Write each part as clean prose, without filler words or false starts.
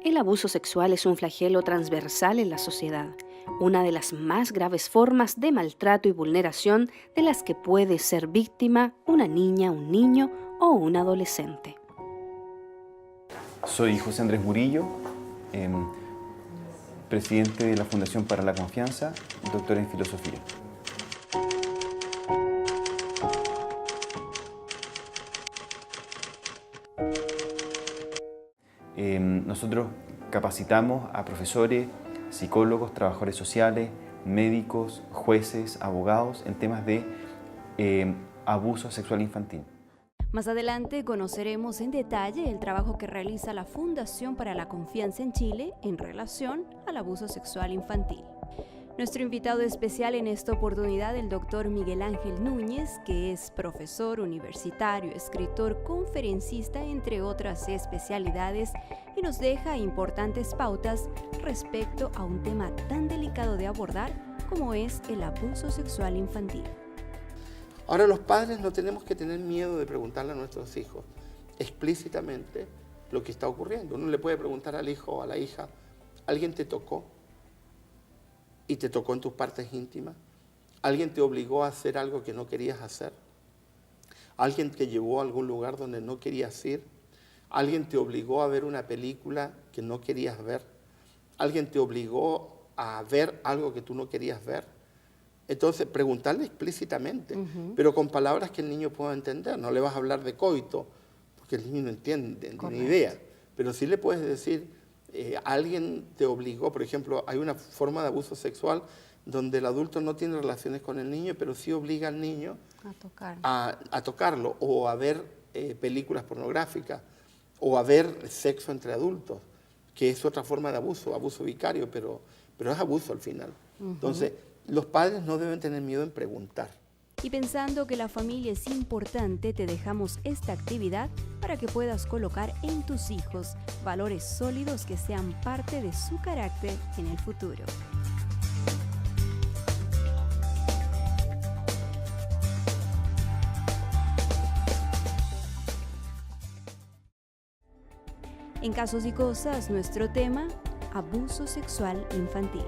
El abuso sexual es un flagelo transversal en la sociedad, una de las más graves formas de maltrato y vulneración de las que puede ser víctima una niña, un niño o un adolescente. Soy José Andrés Murillo, presidente de la Fundación para la Confianza, doctor en filosofía. Nosotros capacitamos a profesores, psicólogos, trabajadores sociales, médicos, jueces, abogados en temas de abuso sexual infantil. Más adelante conoceremos en detalle el trabajo que realiza la Fundación para la Confianza en Chile en relación al abuso sexual infantil. Nuestro invitado especial en esta oportunidad, el doctor Miguel Ángel Núñez, que es profesor universitario, escritor, conferencista, entre otras especialidades, y nos deja importantes pautas respecto a un tema tan delicado de abordar como es el abuso sexual infantil. Ahora, los padres no tenemos que tener miedo de preguntarle a nuestros hijos explícitamente lo que está ocurriendo. Uno le puede preguntar al hijo o a la hija, ¿alguien te tocó? ¿Y te tocó en tus partes íntimas? ¿Alguien te obligó a hacer algo que no querías hacer? ¿Alguien te llevó a algún lugar donde no querías ir? ¿Alguien te obligó a ver una película que no querías ver? ¿Alguien te obligó a ver algo que tú no querías ver? Entonces, preguntarle explícitamente, pero con palabras que el niño pueda entender. No le vas a hablar de coito, porque el niño no entiende, no tiene idea. Pero sí le puedes decir, alguien te obligó, por ejemplo, hay una forma de abuso sexual donde el adulto no tiene relaciones con el niño, pero sí obliga al niño a tocarlo, o a ver películas pornográficas, o a ver sexo entre adultos, que es otra forma de abuso vicario, pero es abuso al final. Entonces, los padres no deben tener miedo en preguntar. Y pensando que la familia es importante, te dejamos esta actividad para que puedas colocar en tus hijos valores sólidos que sean parte de su carácter en el futuro. En Casos y Cosas, nuestro tema, abuso sexual infantil.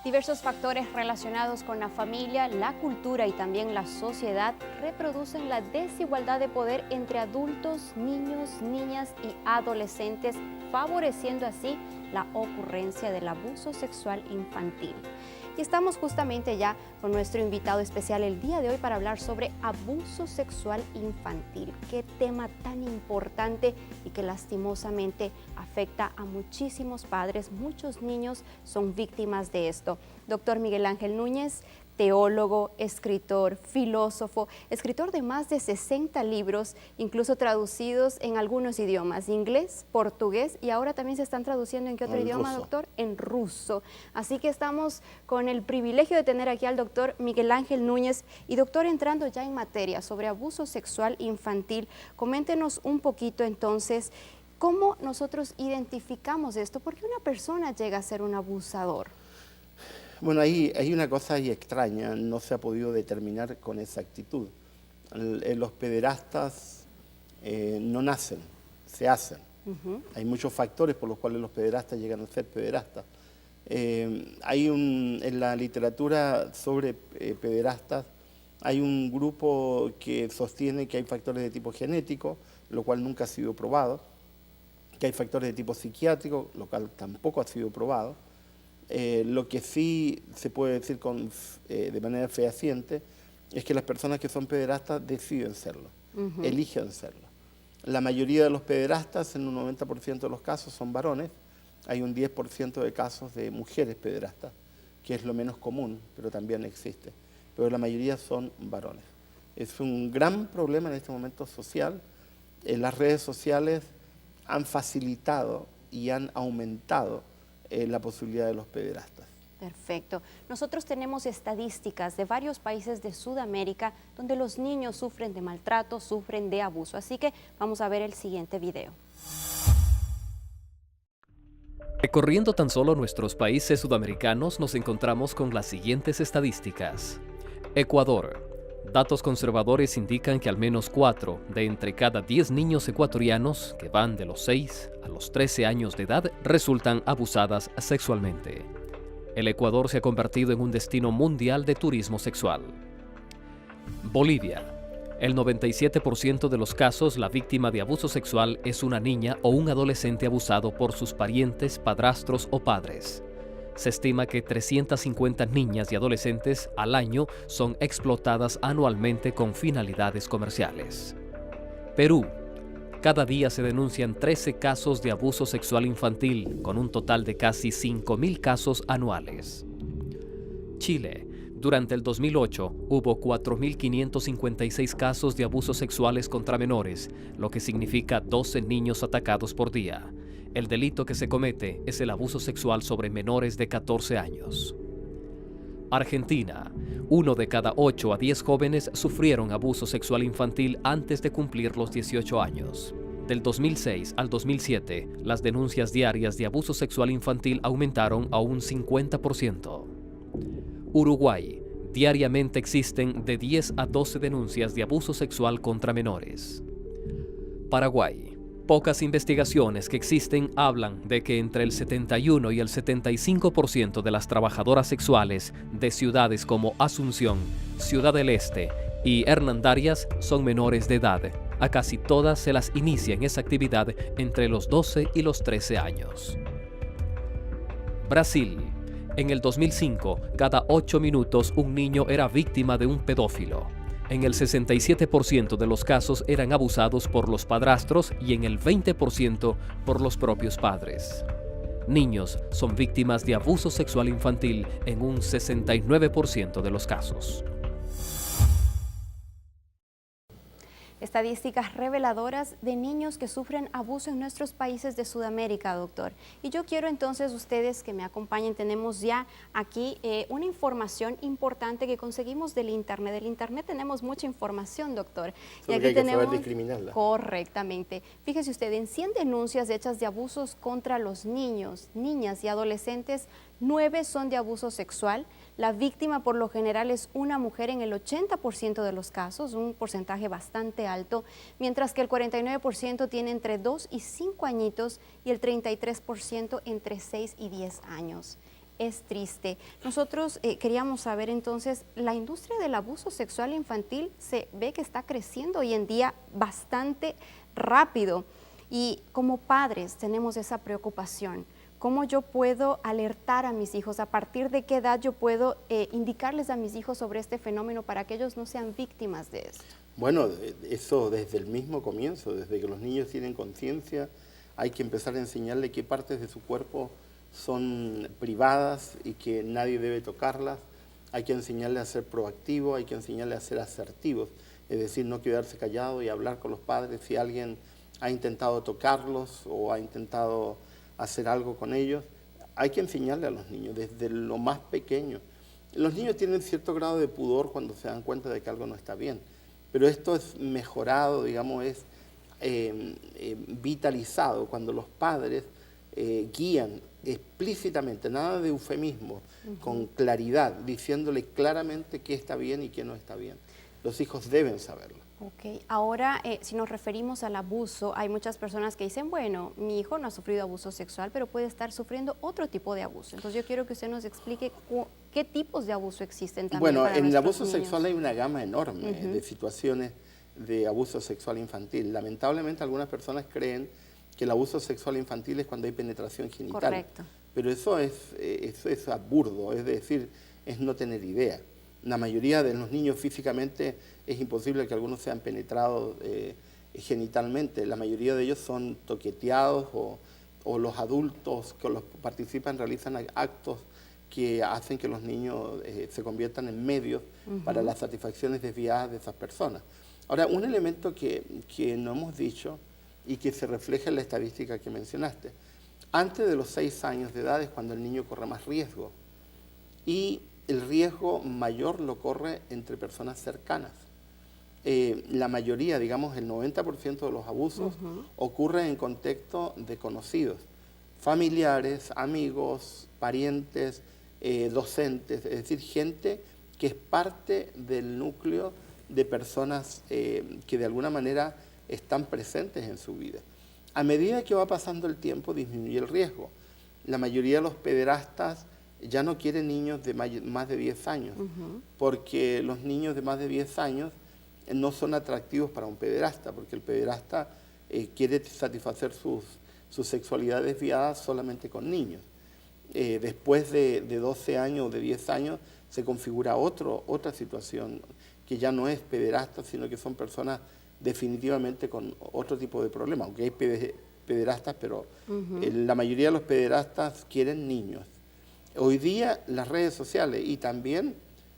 Diversos factores relacionados con la familia, la cultura y también la sociedad reproducen la desigualdad de poder entre adultos, niños, niñas y adolescentes, favoreciendo así la ocurrencia del abuso sexual infantil. Y estamos justamente ya con nuestro invitado especial el día de hoy para hablar sobre abuso sexual infantil. Qué tema tan importante y que lastimosamente afecta a muchísimos padres. Muchos niños son víctimas de esto. Doctor Miguel Ángel Núñez, teólogo, escritor, filósofo, escritor de más de 60 libros, incluso traducidos en algunos idiomas, inglés, portugués, y ahora también se están traduciendo ¿en qué otro idioma, ruso. doctor? En ruso. Así que estamos con el privilegio de tener aquí al doctor Miguel Ángel Núñez. Y doctor, entrando ya en materia sobre abuso sexual infantil, coméntenos un poquito entonces, ¿cómo nosotros identificamos esto? ¿Por qué una persona llega a ser un abusador? Bueno, ahí hay una cosa ahí extraña, no se ha podido determinar con exactitud. Los pederastas no nacen, se hacen. Hay muchos factores por los cuales los pederastas llegan a ser pederastas. En la literatura sobre pederastas hay un grupo que sostiene que hay factores de tipo genético, lo cual nunca ha sido probado, que hay factores de tipo psiquiátrico, lo cual tampoco ha sido probado. Lo que sí se puede decir de manera fehaciente es que las personas que son pederastas deciden serlo, eligen serlo. La mayoría de los pederastas, en un 90% de los casos, son varones. Hay un 10% de casos de mujeres pederastas, que es lo menos común, pero también existe. Pero la mayoría son varones. Es un gran problema en este momento social. Las redes sociales han facilitado y han aumentado la posibilidad de los pederastas. Perfecto. Nosotros tenemos estadísticas de varios países de Sudamérica donde los niños sufren de maltrato, sufren de abuso. Así que vamos a ver el siguiente video. Recorriendo tan solo nuestros países sudamericanos, nos encontramos con las siguientes estadísticas. Ecuador. Datos conservadores indican que al menos 4 de entre cada 10 niños ecuatorianos, que van de los 6 a los 13 años de edad, resultan abusadas sexualmente. El Ecuador se ha convertido en un destino mundial de turismo sexual. Bolivia. El 97% de los casos, la víctima de abuso sexual es una niña o un adolescente abusado por sus parientes, padrastros o padres. Se estima que 350 niñas y adolescentes al año son explotadas anualmente con finalidades comerciales. Perú. Cada día se denuncian 13 casos de abuso sexual infantil, con un total de casi 5.000 casos anuales. Chile. Durante el 2008 hubo 4.556 casos de abusos sexuales contra menores, lo que significa 12 niños atacados por día. El delito que se comete es el abuso sexual sobre menores de 14 años. Argentina. 1 de cada 8 a 10 jóvenes sufrieron abuso sexual infantil antes de cumplir los 18 años. Del 2006 al 2007, las denuncias diarias de abuso sexual infantil aumentaron a un 50%. Uruguay. Diariamente existen de 10 a 12 denuncias de abuso sexual contra menores. Paraguay. Pocas investigaciones que existen hablan de que entre el 71 y el 75% de las trabajadoras sexuales de ciudades como Asunción, Ciudad del Este y Hernandarias son menores de edad. A casi todas se las inicia en esa actividad entre los 12 y los 13 años. Brasil. En el 2005, cada 8 minutos un niño era víctima de un pedófilo. En el 67% de los casos eran abusados por los padrastros y en el 20% por los propios padres. Niños son víctimas de abuso sexual infantil en un 69% de los casos. Estadísticas reveladoras de niños que sufren abuso en nuestros países de Sudamérica, doctor. Y yo quiero entonces ustedes que me acompañen, tenemos ya aquí una información importante que conseguimos del Internet. Del Internet tenemos mucha información, doctor. Y aquí hay que saber discriminarla. Correctamente. Fíjese usted, en 100 denuncias hechas de abusos contra los niños, niñas y adolescentes, 9 son de abuso sexual. La víctima por lo general es una mujer en el 80% de los casos, un porcentaje bastante alto, mientras que el 49% tiene entre 2 y 5 añitos y el 33% entre 6 y 10 años. Es triste. Nosotros queríamos saber entonces, la industria del abuso sexual infantil se ve que está creciendo hoy en día bastante rápido y como padres tenemos esa preocupación. ¿cómo yo puedo alertar a mis hijos? ¿A partir de qué edad yo puedo indicarles a mis hijos sobre este fenómeno para que ellos no sean víctimas de esto? Bueno, eso desde el mismo comienzo, desde que los niños tienen conciencia, hay que empezar a enseñarle qué partes de su cuerpo son privadas y que nadie debe tocarlas. Hay que enseñarle a ser proactivo, hay que enseñarle a ser asertivos, es decir, no quedarse callado y hablar con los padres si alguien ha intentado tocarlos o ha intentado hacer algo con ellos. Hay que enseñarle a los niños desde lo más pequeño. Los niños tienen cierto grado de pudor cuando se dan cuenta de que algo no está bien, pero esto es mejorado, digamos, es vitalizado cuando los padres guían explícitamente, nada de eufemismo, con claridad, diciéndole claramente qué está bien y qué no está bien. Los hijos deben saberlo. Ok, ahora si nos referimos al abuso, hay muchas personas que dicen, bueno, mi hijo no ha sufrido abuso sexual, pero puede estar sufriendo otro tipo de abuso. Entonces yo quiero que usted nos explique qué tipos de abuso existen también Bueno, para en el nuestros abuso niños. sexual hay una gama enorme de situaciones de abuso sexual infantil. Lamentablemente algunas personas creen que el abuso sexual infantil es cuando hay penetración genital. Correcto. Pero eso es absurdo, es decir, es no tener idea. La mayoría de los niños físicamente es imposible que algunos sean penetrados genitalmente. La mayoría de ellos son toqueteados o los adultos que los participan realizan actos que hacen que los niños se conviertan en medios para las satisfacciones desviadas de esas personas. Ahora, un elemento que no hemos dicho y que se refleja en la estadística que mencionaste, antes de los 6 años de edad es cuando el niño corre más riesgo y el riesgo mayor lo corre entre personas cercanas. La mayoría, digamos el 90% de los abusos ocurren en contexto de conocidos, familiares, amigos, parientes, docentes, es decir, gente que es parte del núcleo de personas que de alguna manera están presentes en su vida. A medida que va pasando el tiempo disminuye el riesgo. La mayoría de los pederastas ya no quieren niños de más de 10 años, porque los niños de más de 10 años no son atractivos para un pederasta, porque el pederasta quiere satisfacer su sexualidad desviada solamente con niños. Después de 12 años o de 10 años se configura otra situación, que ya no es pederasta, sino que son personas definitivamente con otro tipo de problemas, aunque hay pederastas, pero la mayoría de los pederastas quieren niños. Hoy día las redes sociales y también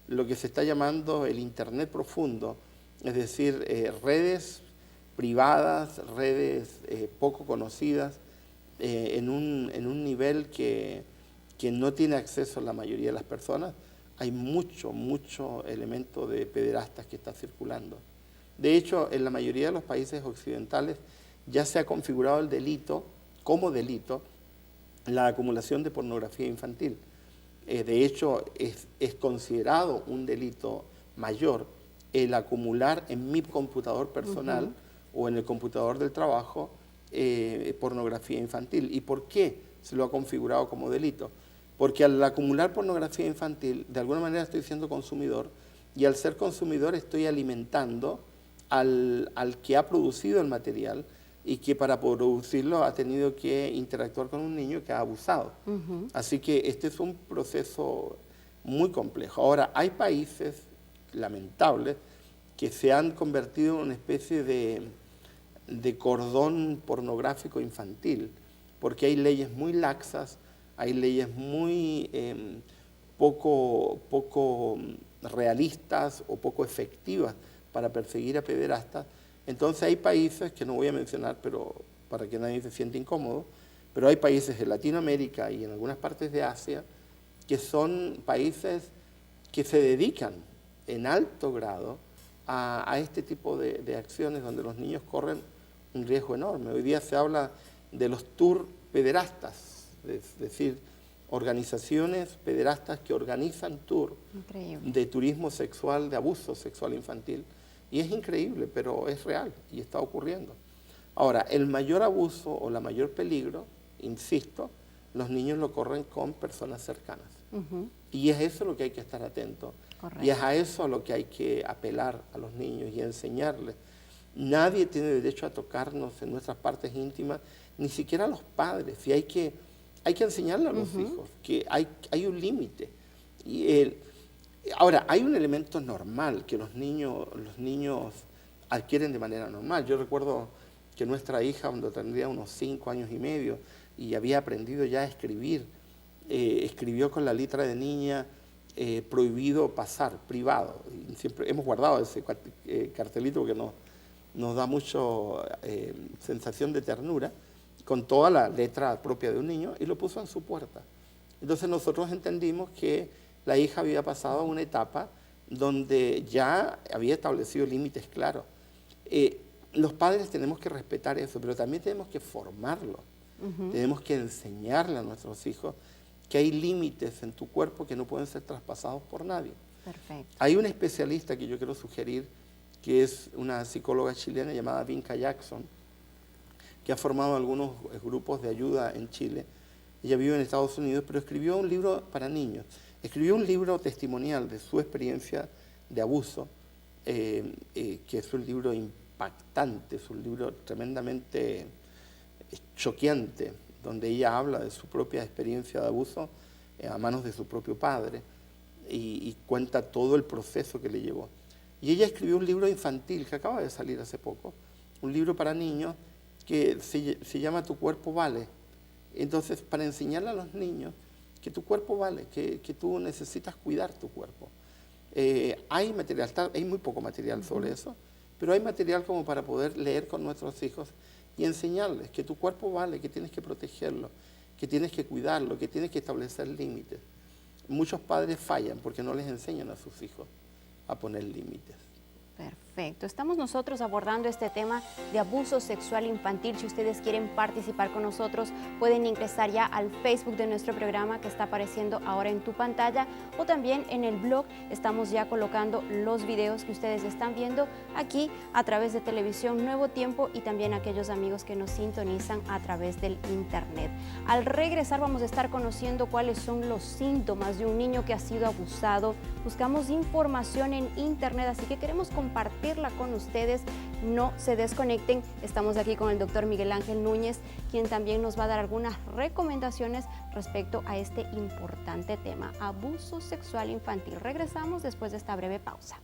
lo que se está llamando el Internet profundo, es decir, redes privadas, redes poco conocidas, en un nivel que no tiene acceso a la mayoría de las personas, hay mucho elemento de pederastas que está circulando. De hecho, en la mayoría de los países occidentales ya se ha configurado el delito, como delito, la acumulación de pornografía infantil. De hecho, es considerado un delito mayor el acumular en mi computador personal o en el computador del trabajo pornografía infantil. ¿Y por qué se lo ha configurado como delito? Porque al acumular pornografía infantil, de alguna manera estoy siendo consumidor, y al ser consumidor estoy alimentando al que ha producido el material y que para producirlo ha tenido que interactuar con un niño que ha abusado. Así que este es un proceso muy complejo. Ahora, hay países lamentables que se han convertido en una especie de cordón pornográfico infantil, porque hay leyes muy laxas, hay leyes muy poco realistas o poco efectivas para perseguir a pederastas. Entonces hay países, que no voy a mencionar, pero para que nadie se sienta incómodo, pero hay países de Latinoamérica y en algunas partes de Asia que son países que se dedican en alto grado a este tipo de acciones donde los niños corren un riesgo enorme. Hoy día se habla de los tour pederastas, es decir, organizaciones pederastas que organizan tour de turismo sexual, de abuso sexual infantil. Y es increíble, pero es real y está ocurriendo. Ahora, el mayor abuso o la mayor peligro, insisto, los niños lo corren con personas cercanas. Y es eso lo que hay que estar atento. Y es a eso a lo que hay que apelar a los niños y enseñarles. Nadie tiene derecho a tocarnos en nuestras partes íntimas, ni siquiera los padres. Y hay que Hay que enseñarle a los hijos que hay un límite. Ahora, hay un elemento normal que los niños adquieren de manera normal. Yo recuerdo que nuestra hija, cuando tendría unos 5 años y medio y había aprendido ya a escribir, escribió con la letra de niña prohibido pasar, privado. Y siempre hemos guardado ese cartelito porque nos da mucho sensación de ternura, con toda la letra propia de un niño, y lo puso en su puerta. Entonces nosotros entendimos que la hija había pasado a una etapa donde ya había establecido límites claros. Los padres tenemos que respetar eso, pero también tenemos que formarlo. Tenemos que enseñarle a nuestros hijos que hay límites en tu cuerpo que no pueden ser traspasados por nadie. Perfecto. Hay una especialista que yo quiero sugerir, que es una psicóloga chilena llamada Vinca Jackson, que ha formado algunos grupos de ayuda en Chile. Ella vive en Estados Unidos, pero escribió un libro para niños. Escribió un libro testimonial de su experiencia de abuso, que es un libro impactante, es un libro tremendamente choqueante, donde ella habla de su propia experiencia de abuso a manos de su propio padre y cuenta todo el proceso que le llevó. Y ella escribió un libro infantil que acaba de salir hace poco, un libro para niños que se llama Tu cuerpo vale. Entonces, para enseñarle a los niños que tu cuerpo vale, que tú necesitas cuidar tu cuerpo. Hay material, hay muy poco material sobre eso, pero hay material como para poder leer con nuestros hijos y enseñarles que tu cuerpo vale, que tienes que protegerlo, que tienes que cuidarlo, que tienes que establecer límites. Muchos padres fallan porque no les enseñan a sus hijos a poner límites. Perfecto. Estamos nosotros abordando este tema de abuso sexual infantil. Si ustedes quieren participar con nosotros, pueden ingresar ya al Facebook de nuestro programa que está apareciendo ahora en tu pantalla, o también en el blog. Estamos ya colocando los videos que ustedes están viendo aquí a través de Televisión Nuevo Tiempo, y también aquellos amigos que nos sintonizan a través del internet. Al regresar vamos a estar conociendo cuáles son los síntomas de un niño que ha sido abusado. Buscamos información en internet, así que queremos compartirla con ustedes. No se desconecten. Estamos aquí con el doctor Miguel Ángel Núñez, quien también nos va a dar algunas recomendaciones respecto a este importante tema, abuso sexual infantil. Regresamos después de esta breve pausa.